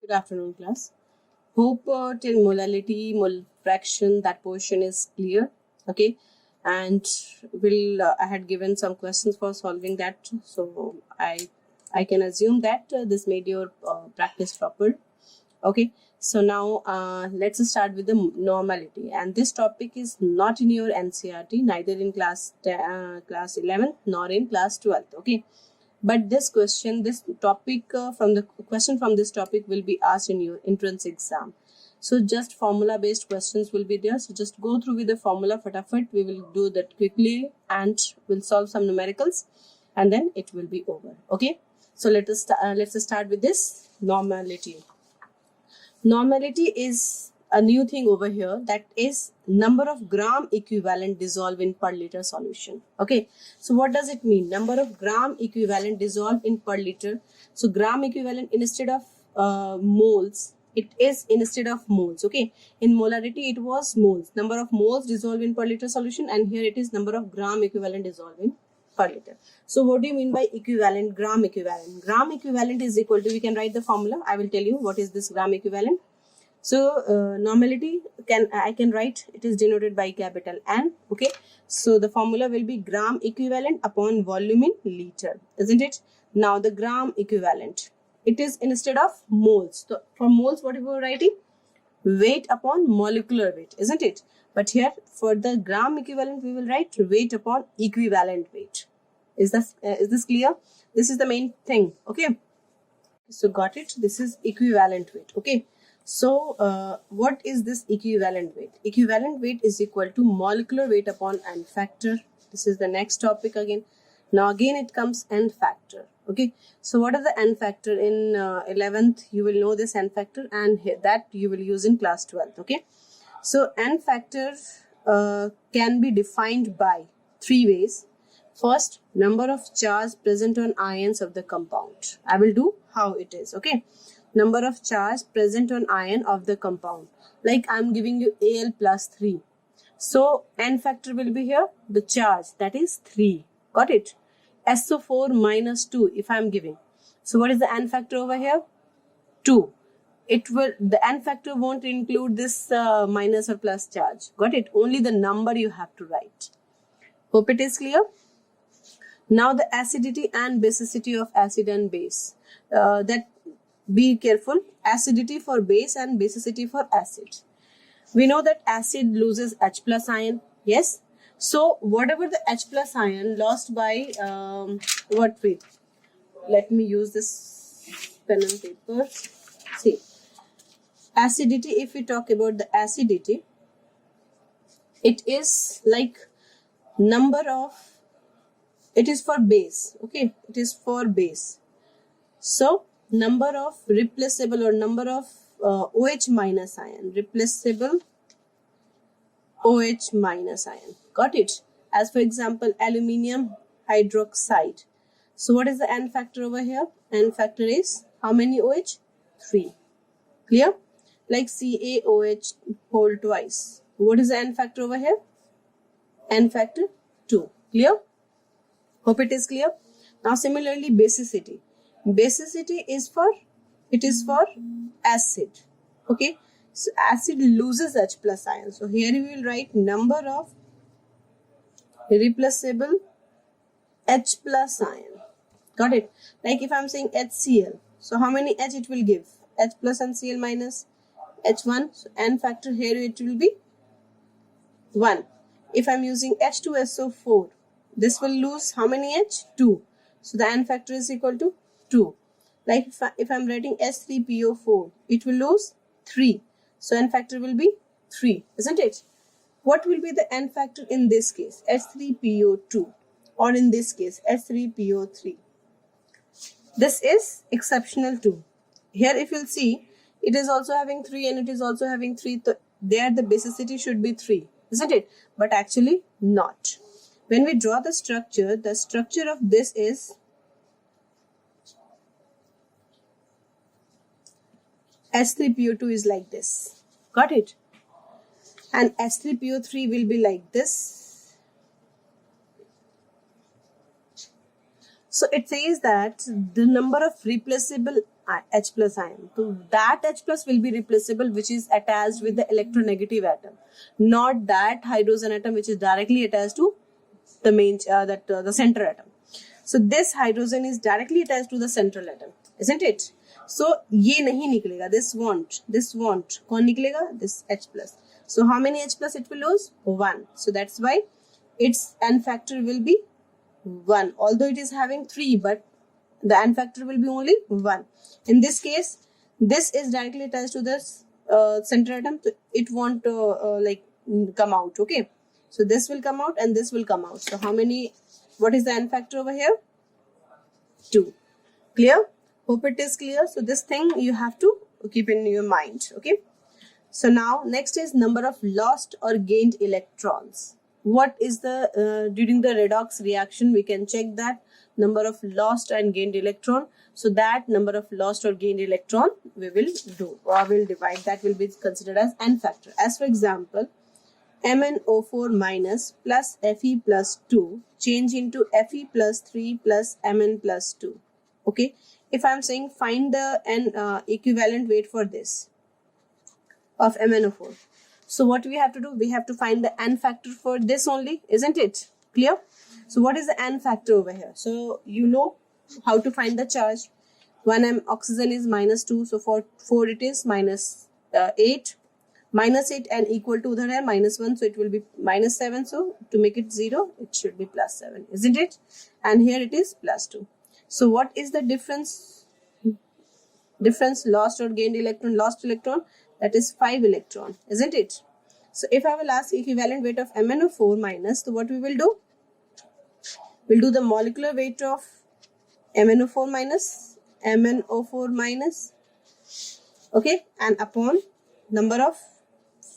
Good afternoon, class. Hope till molality, mole fraction, that portion is clear. Okay, and I had given some questions for solving that, so I can assume that this made your practice proper. Okay, so now let's start with the normality, and this topic is not in your NCERT, neither in class 11th nor in class 12th. Okay, but this topic from the question from this topic will be asked in your entrance exam. So just formula based questions will be there. So just go through with the formula fatafat. We will do that quickly and we'll solve some numericals and then it will be over. Okay. So let's start with this normality. Normality is a new thing over here, that is number of gram equivalent dissolved in per liter solution. Okay, so what does it mean? Number of gram equivalent dissolved in per liter. So gram equivalent instead of moles, it is instead of moles. Okay, in molarity it was moles, number of moles dissolved in per liter solution, and here it is number of gram equivalent dissolved in per liter. So what do you mean by equivalent? Gram equivalent. Gram equivalent is equal to, we can write the formula. I will tell you what is this gram equivalent. So normality I can write, it is denoted by capital N. Okay, so the formula will be gram equivalent upon volume in liter, isn't it? Now the gram equivalent, it is instead of moles. So for moles, what we were writing? Weight upon molecular weight, isn't it? But here for the gram equivalent, we will write weight upon equivalent weight. Is this clear? This is the main thing. Okay, so got it? This is equivalent weight. Okay. So what is this equivalent weight? Equivalent weight is equal to molecular weight upon N factor. This is the next topic again. Now again it comes N factor. Okay, so what is the N factor? In 11th you will know this N factor, and that you will use in class 12th. Okay, so N factor can be defined by three ways. First, number of charge present on ions of the compound. I will do how it is. Okay, number of charge present on ion of the compound. Like I am giving you Al plus 3. So N factor will be here, the charge, that is 3. Got it? SO4 minus 2 if I am giving. So what is the N factor over here? 2. The N factor won't include this minus or plus charge. Got it? Only the number you have to write. Hope it is clear. Now the acidity and basicity of acid and base. Be careful, acidity for base and basicity for acid. We know that acid loses H plus ion. Yes. So whatever the H plus ion lost by let me use this pen and paper. See, acidity, if we talk about the acidity, it is like it is for base. Okay, it is for base. So number of replaceable or number of OH minus ion, replaceable OH minus ion. Got it? As for example, aluminium hydroxide. So what is the N factor over here? N factor is how many OH? 3. Clear? Like CaOH whole twice. What is the N factor over here? N factor 2. Clear? Hope it is clear. Now similarly, basicity. Basicity is for acid. Okay, so acid loses H plus ion. So here we will write number of replaceable H plus ion. Got it? Like if I am saying HCl, so how many H it will give? H plus and Cl minus H1. So N factor here it will be 1. If I am using H2SO4, this will lose how many H? 2. So the N factor is equal to 2. Like if I'm writing S3PO4, it will lose 3. So N factor will be 3, isn't it? What will be the N factor in this case? S3PO2, or in this case S3PO3. This is exceptional too. Here if you'll see, it is also having 3 and it is also having 3. So there the basicity should be 3, isn't it? But actually not. When we draw the structure of this is S3PO2 is like this. Got it? And S3PO3 will be like this. So it says that the number of replaceable H plus ion. So that H plus will be replaceable which is attached with the electronegative atom, not that hydrogen atom which is directly attached to the main the center atom. So this hydrogen is directly attached to the central atom, isn't it? So ये नहीं निकलेगा, this won't. कौन निकलेगा? This H plus. So how many H plus it will lose? 1. So that's why its N factor will be 1. Although it is having 3, but the N factor will be only 1. In this case, this is directly attached to the center atom, so it won't come out. Okay, so this will come out and this will come out. So how many? What is the N factor over here? 2. Clear? Hope it is clear. So this thing you have to keep in your mind. Okay. So now next is number of lost or gained electrons. What is the during the redox reaction we can check that number of lost and gained electron. So that number of lost or gained electron we will do, or will divide, that will be considered as N factor. As for example, MnO4 minus plus Fe plus 2 change into Fe plus 3 plus Mn plus 2. Okay, if I am saying find the N equivalent weight for this of MnO4. So what we have to do, we have to find the N factor for this only, isn't it? Clear? So what is the N factor over here? So you know how to find the charge. 1m oxygen is minus 2, so for 4 it is minus 8. Minus 8 and equal to udhar hai minus 1, so it will be minus 7. So to make it 0, it should be plus 7, isn't it? And here it is plus 2. So what is the difference? Difference lost or gained electron? Lost electron, that is 5 electron, isn't it? So if I will ask equivalent weight of MnO4 minus, so what we will do? We'll do the molecular weight of MnO4 minus, okay, and upon number of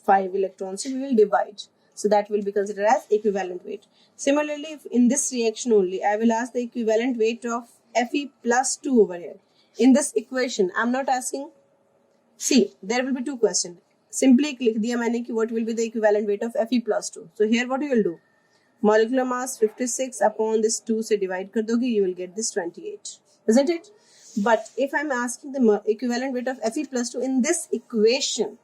5 electrons, so we will divide. So that will be considered as equivalent weight. Similarly, if in this reaction only, I will ask the equivalent weight of Fe plus 2 over here. In this equation, I'm not asking. See, there will be 2 questions. Simply click diya maine ki what will be the equivalent weight of Fe plus 2. So here what you will do? Molecular mass 56 upon this 2 se divide kar doge, you will get this 28. Isn't it? But if I'm asking the equivalent weight of Fe plus 2 in this equation,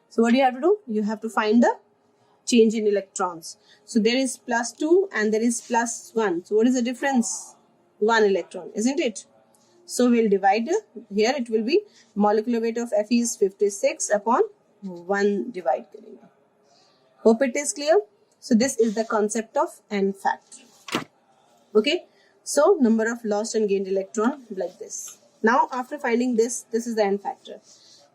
so what do you have to do? You have to find the change in electrons. So there is plus 2 and there is plus 1. So what is the difference? 1 electron, isn't it? So we'll divide here. It will be molecular weight of Fe is 56 upon 1 divide karenge. Hope it is clear. So this is the concept of N factor. Okay. So number of lost and gained electron like this. Now after finding this is the N factor.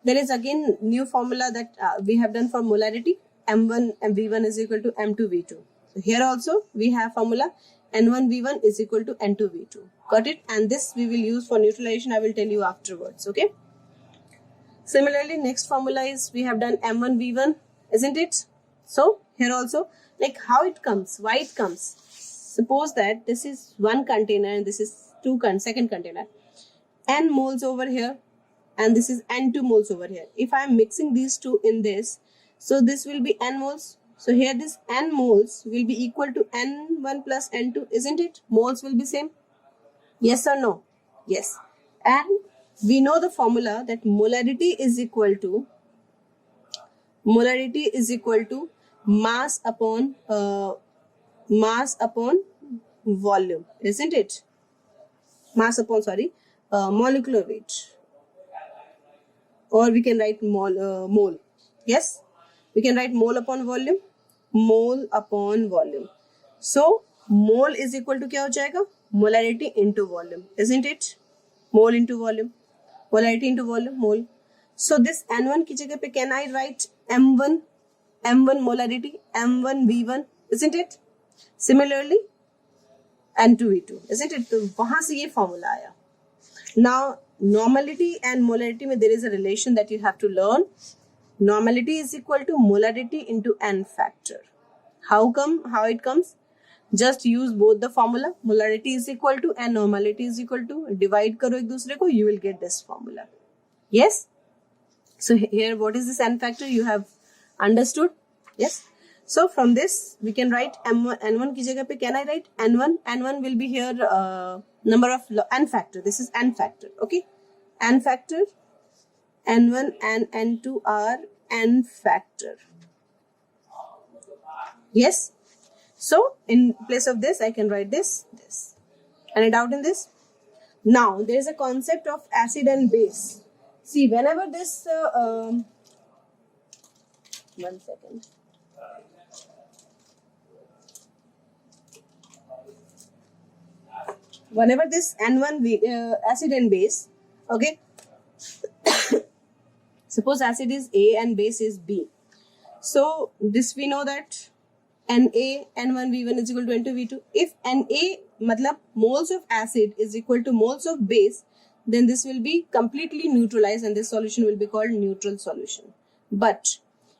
There is again new formula that we have done for molarity. M1 V1 is equal to M2 V2. So here also we have formula N1 V1 is equal to N2 V2. Got it? And this we will use for neutralization. I will tell you afterwards. Okay. Similarly, next formula is we have done M1 V1, isn't it? So here also, like how it comes, why it comes. Suppose that this is one container and this is second container. N moles over here and this is N2 moles over here. If I am mixing these two in this, so this will be N moles. So here this N moles will be equal to N1 plus N2, isn't it? Moles will be same. Yes or no? Yes. And we know the formula that molarity is equal to mass upon volume, isn't it? Molecular weight, or we can write mole. Yes, we can write mole upon volume. So mole is equal to क्या हो जाएगा? Molarity into volume, isn't it? Mole into volume, molarity into volume, mole. So this N1 की जगह पे can I write M1 molarity, M1 V1, isn't it? Similarly N2 V2, isn't it? तो वहां से ये formula आया. Now normality and molarity में there is a relation that you have to learn. Normality is equal to molarity into N factor. How it comes? Just use both the formula. Molarity is equal to and normality is equal to. Divide karo ek dusre ko, you will get this formula. Yes? So here what is this N factor? You have understood? Yes? So from this we can write M1, N1 ki jagah pe can I write N1? N1 will be here number of n factor. This is n factor. Okay, n factor, n1 and n2 are n factor. Yes. So in place of this, I can write this. Any doubt in this? Now there is a concept of acid and base. See, whenever this 1 second. Whenever this N1 acid and base, okay. Suppose acid is A and base is B. So this we know that Na N1V1 is equal to N2V2. If Na matlab moles of acid is equal to moles of base, then this will be completely neutralized and this solution will be called neutral solution. But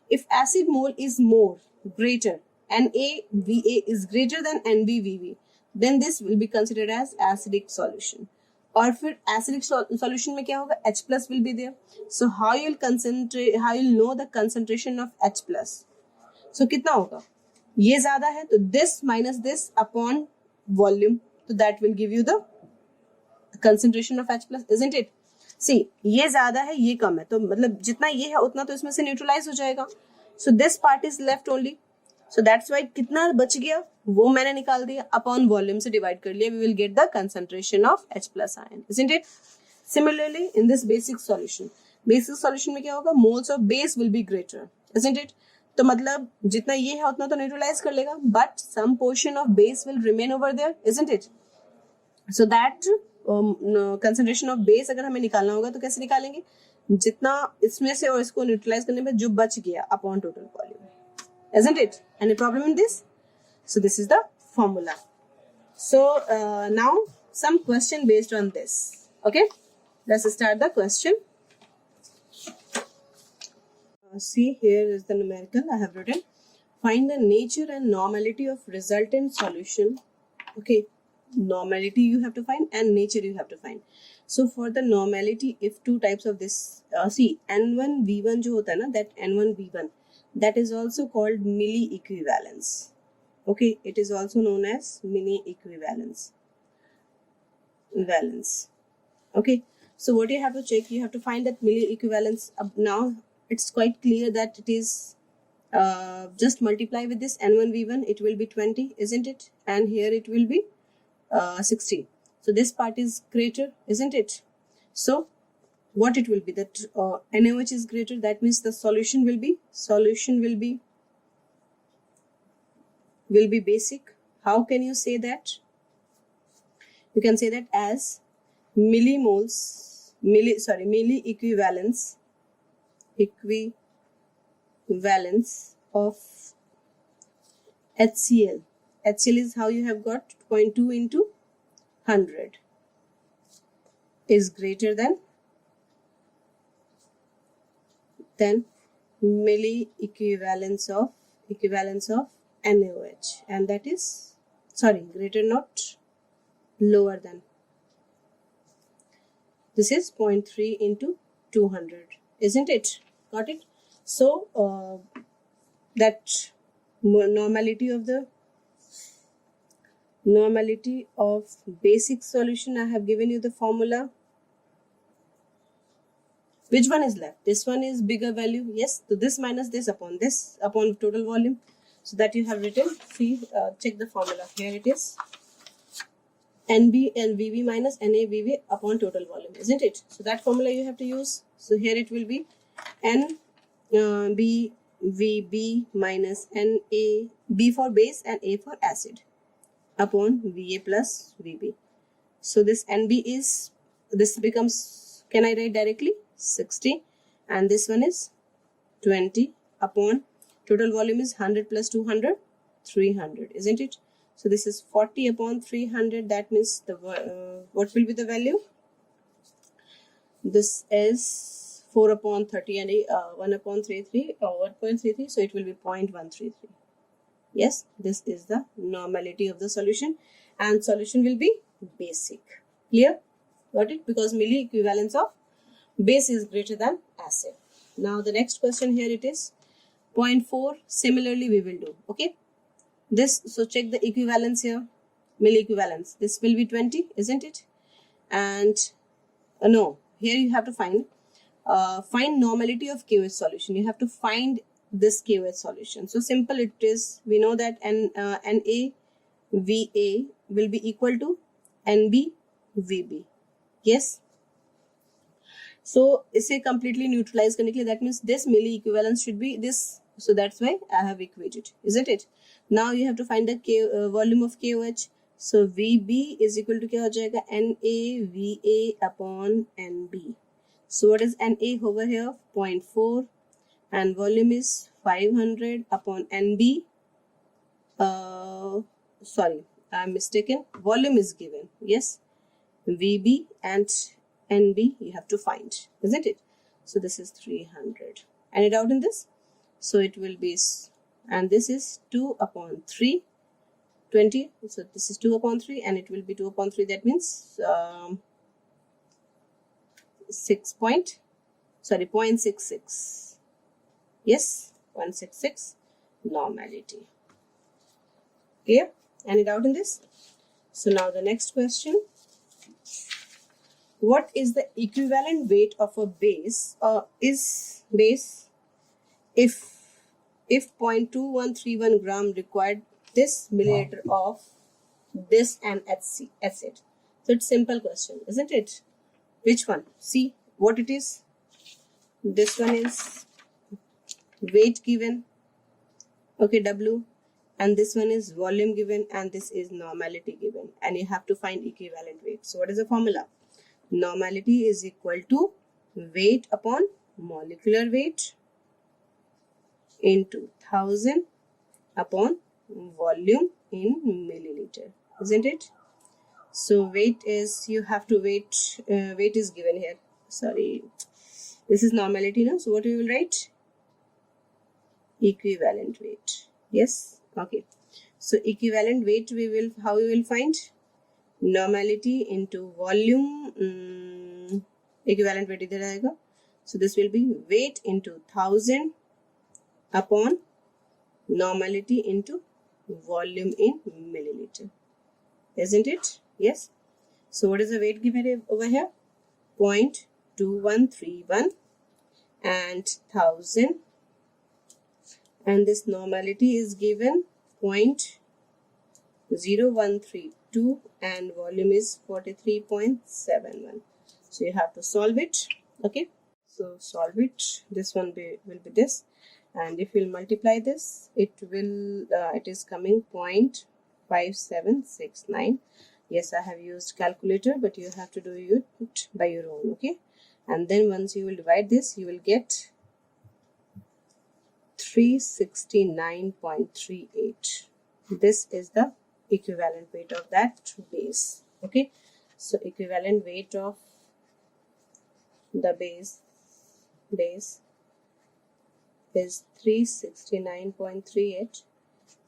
if acid mole is more greater, NaVa is greater than NbVb, then this will be considered as acidic solution. और फिर acidic solution में क्या होगा? H plus will be there. So how you'll know the concentration of H plus? So कितना होगा? ये ज़्यादा है तो this minus this upon volume, so that will give you the concentration of H plus, isn't it? See, ये ज़्यादा है ये कम है तो मतलब जितना ये है उतना तो इसमें से न्यूट्रलाइज हो जाएगा. So this part is left only. So that's why कितना बच गया वो मैंने निकाल दिया, अपॉन वॉल्यूम से डिवाइड कर लिया. We will get the concentration of H plus ion, isn't it? Similarly, in this basic solution में क्या होगा? Moles of base will be greater, isn't it? तो मतलब जितना ये है उतना तो न्यूट्रलाइज कर लेगा, but some portion of base will remain over there, isn't it? So that concentration of base अगर हमें निकालना होगा तो कैसे निकालेंगे? जितना इसमें से और इसको न्यूट्रलाइज करने में जो बच गया upon total volume, isn't it? Any problem in this? So this is the formula. So now some question based on this. Okay, let's start the question. See, here is the numerical I have written. Find the nature and normality of resultant solution. Okay, normality you have to find and nature you have to find. So for the normality, if two types of this, see N1V1 जो होता है ना, that N1V1, that is also called milli equivalence. Okay, it is also known as mini equivalence. Okay, so what you have to check, you have to find that milli equivalence. Now it's quite clear that it is just multiply with this N1V1, it will be 20, isn't it? And here it will be 60. So this part is greater, isn't it? So what it will be, that NaOH is greater, that means the solution will be basic. How can you say that? You can say that as milli equivalence of HCl. HCl is how you have got 0.2 into 100 is greater than milli equivalence of NaOH, and that is greater, not lower than. This is 0.3 into 200, isn't it? Got it? So that normality of basic solution, I have given you the formula. Which one is left? This one is bigger value. Yes, so this minus this upon total volume. So that you have written. See, check the formula. Here it is. NB and VV minus NaVV upon total volume, isn't it? So that formula you have to use. So here it will be NBVB minus NA, B for base and A for acid, upon VA plus VB. So this NB this becomes, can I write directly? 60, and this one is 20 upon total volume is 100 plus 200, 300, isn't it? So this is 40 upon 300. That means the what will be the value? This is 4 upon 30 and 1 upon 33 or 1.33. So it will be 0.133. Yes, this is the normality of the solution, and solution will be basic. Clear? Got it? Because milli equivalence of base is greater than acid. Now the next question, here it is 0.4. Similarly we will do. Okay, this, so check the equivalence here. milliequivalents. This will be 20, isn't it? And no, here you have to find normality of KOH solution. You have to find this KOH solution. So simple it is. We know that NA VA will be equal to NB VB. Yes. So इसे completely neutralize करने के लिए, that means this milli equivalence should be this. So that's why I have equated, isn't it? Now you have to find the volume of KOH. So VB is equal to क्या हो जाएगा? NA VA upon NB. So what is NA over here? 0.4 and volume is 500 upon NB. Sorry, I'm mistaken. Volume is given. Yes, VB and NB you have to find, isn't it? So this is 300. Any doubt in this? So it will be, and this is 2 upon 3, 20. So this is 2 upon 3 and it will be 2 upon 3. That means 0.66. Yes, 0.66 normality. Clear? Any doubt in this? So now the next question. What is the equivalent weight of a base if 0.2131 gram required this milliliter of this NHC acid? So it's simple question, isn't it? Which one? See what it is. This one is weight given, okay, W, and this one is volume given, and this is normality given, and you have to find equivalent weight. So what is the formula? Normality is equal to weight upon molecular weight into 1000 upon volume in milliliter, isn't it? So weight is, you have to weight is given here. Sorry, this is normality now. So what we will write? Equivalent weight. Yes, okay. So equivalent weight how we will find? Normality into volume. Equivalent weight idhar aayega. So this will be weight into 1000 upon normality into volume in milliliter, isn't it? Yes. So what is the weight given over here? 0.2131 and 1000, and this normality is given 0.0132 and volume is 43.71. So you have to solve it. Okay, so solve it. This one will be this, and if you'll multiply this, it is coming 0.5769. Yes, I have used calculator, but you have to do it by your own. Okay, and then once you will divide this, you will get 369.38. This is the equivalent weight of that base. Okay, so equivalent weight of the base is 369.38. It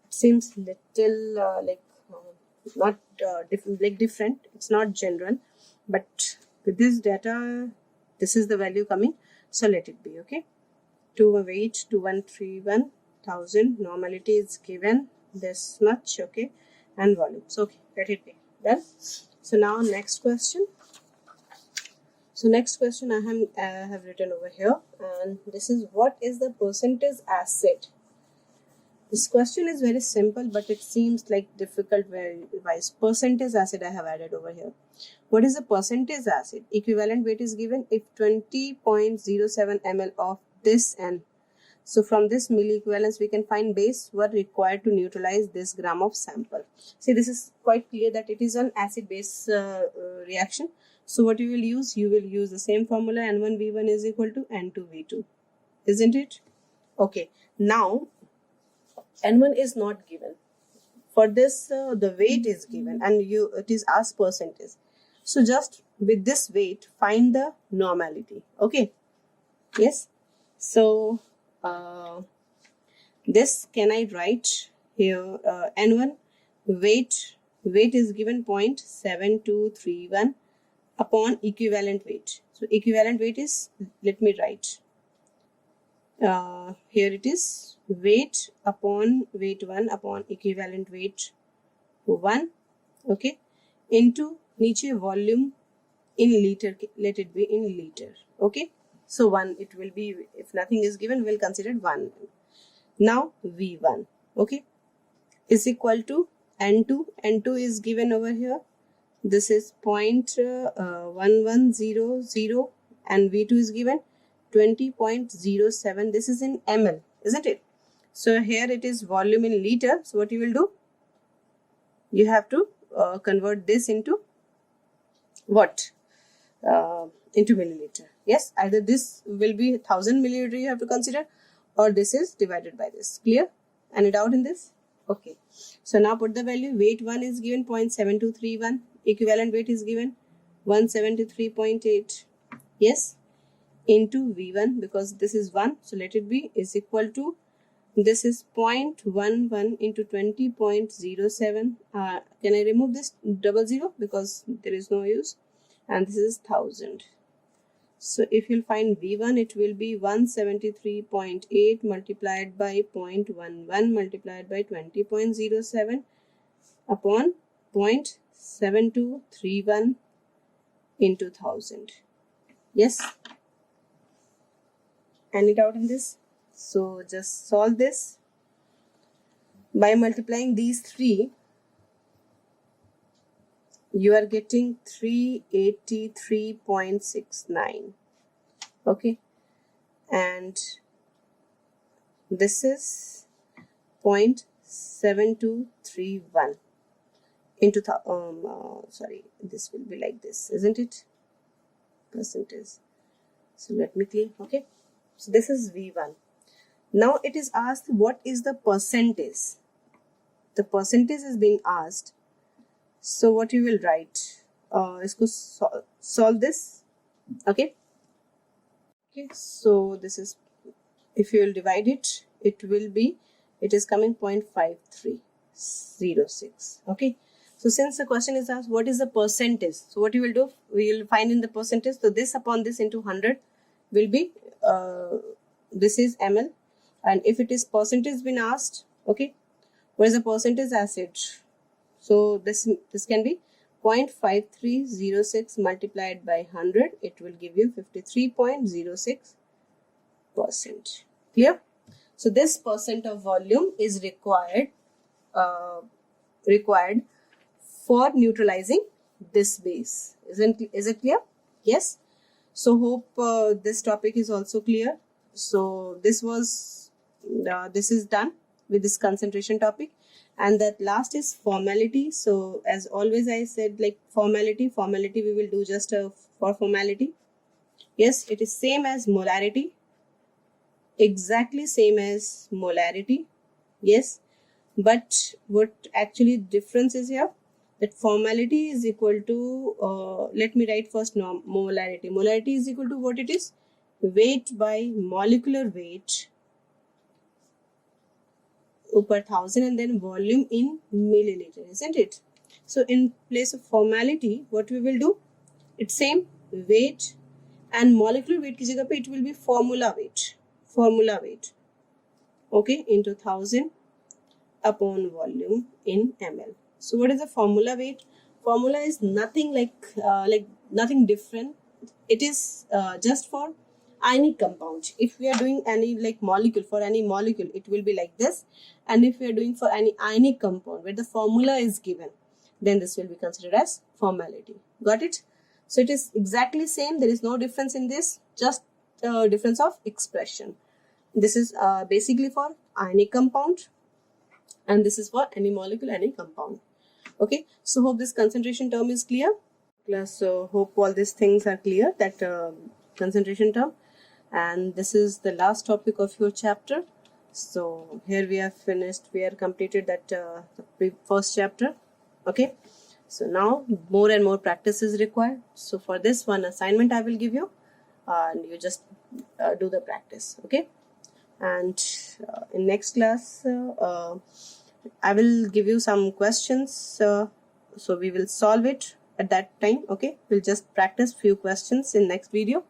seems little not different. It's not general, but with this data, this is the value coming. So let it be. Okay, to weight 2131,000, normality is given this much. Okay, and volumes. Okay, let it be done. So now next question. So next question I have written over here, and this is, what is the percentage acid? This question is very simple, but it seems like difficult wise. Percentage acid I have added over here. What is the percentage acid? Equivalent weight is given if 20.07 ml of this, and so from this milli equivalence we can find base were required to neutralize this gram of sample. See, this is quite clear that it is an acid base reaction. So what you will use? You will use the same formula, N1V1 is equal to N2V2, isn't it? Okay, now N1 is not given. For this, the weight is given, and it is as percentage. So just with this weight, find the normality. Okay. Yes. So this can I write here? N1 weight is given 0.7231 upon equivalent weight. So equivalent weight is, let me write. Here it is weight upon weight 1 upon equivalent weight 1 okay, into नीचे volume in liter, let it be in liter, okay. So 1 it will be, if nothing is given we'll consider 1. Now V1, okay, is equal to N2. N2 is given over here. This is 0.1100 and V2 is given 20.07. This is in ml, isn't it? So here it is volume in liter. So what you will do? You have to convert this into what? Into milliliter. Yes, either this will be 1000 milliliter you have to consider, or this is divided by this. Clear? Any doubt in this? Okay. So now put the value. Weight 1 is given 0.7231. Equivalent weight is given 173.8. Yes. Into V1, because this is 1. So let it be, is equal to, this is 0.11 into 20.07. Can I remove this 00 because there is no use? And this is 1000. So if you'll find V1, it will be 173.8 multiplied by 0.11 multiplied by 20.07 upon 0.7231 into 1000. Yes. Any doubt in this? So just solve this by multiplying these three. You are getting 383.69. Okay, and this is 0.7231 into sorry, this will be like this, isn't it? Percentage. So let me clear. Okay, so this is V1. Now it is asked what is the percentage. The percentage is being asked. So what you will write? Isko solve this. Okay. Okay. So this is, if you will divide it, it will be, it is coming 0.5306. Okay. So since the question is asked what is the percentage, so what you will do? We will find in the percentage. So this upon this into 100 will be this is ml, and if it is percentage been asked, okay, what is the percentage acid? So this can be 0.5306 multiplied by 100. It will give you 53.06%. Clear? So this percent of volume is required for neutralizing this base. Is it clear? Yes. So hope this topic is also clear. So this was this is done with this concentration topic. And that last is formality. So as always I said, like formality we will do just for formality. Yes, it is same as molarity, exactly same as molarity. Yes, but what actually difference is here, that formality is equal to let me write first molarity. Molarity is equal to what it is? Weight by molecular weight per 1000 and then volume in milliliter, isn't it? So in place of formality, what we will do? It's same weight and molecular weight ki jagah pe it will be formula weight. Formula weight. Okay, into 1000 upon volume in ml. So what is the formula weight? Formula is nothing like nothing different. It is just for ionic compound. If we are doing any like molecule, for any molecule it will be like this, and if we are doing for any ionic compound where the formula is given, then this will be considered as formality. Got it? So it is exactly same. There is no difference in this, just difference of expression. This is basically for ionic compound, and this is for any molecule, any compound. Okay, so hope this concentration term is clear. Class, so hope all these things are clear, that concentration term. And this is the last topic of your chapter. So here we have finished, we have completed that the first chapter. Okay, so now more and more practice is required. So for this one assignment I will give you, and you just do the practice. Okay, and in next class I will give you some questions, so we will solve it at that time. Okay, we'll just practice few questions in next video.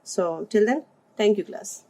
So till then, thank you class.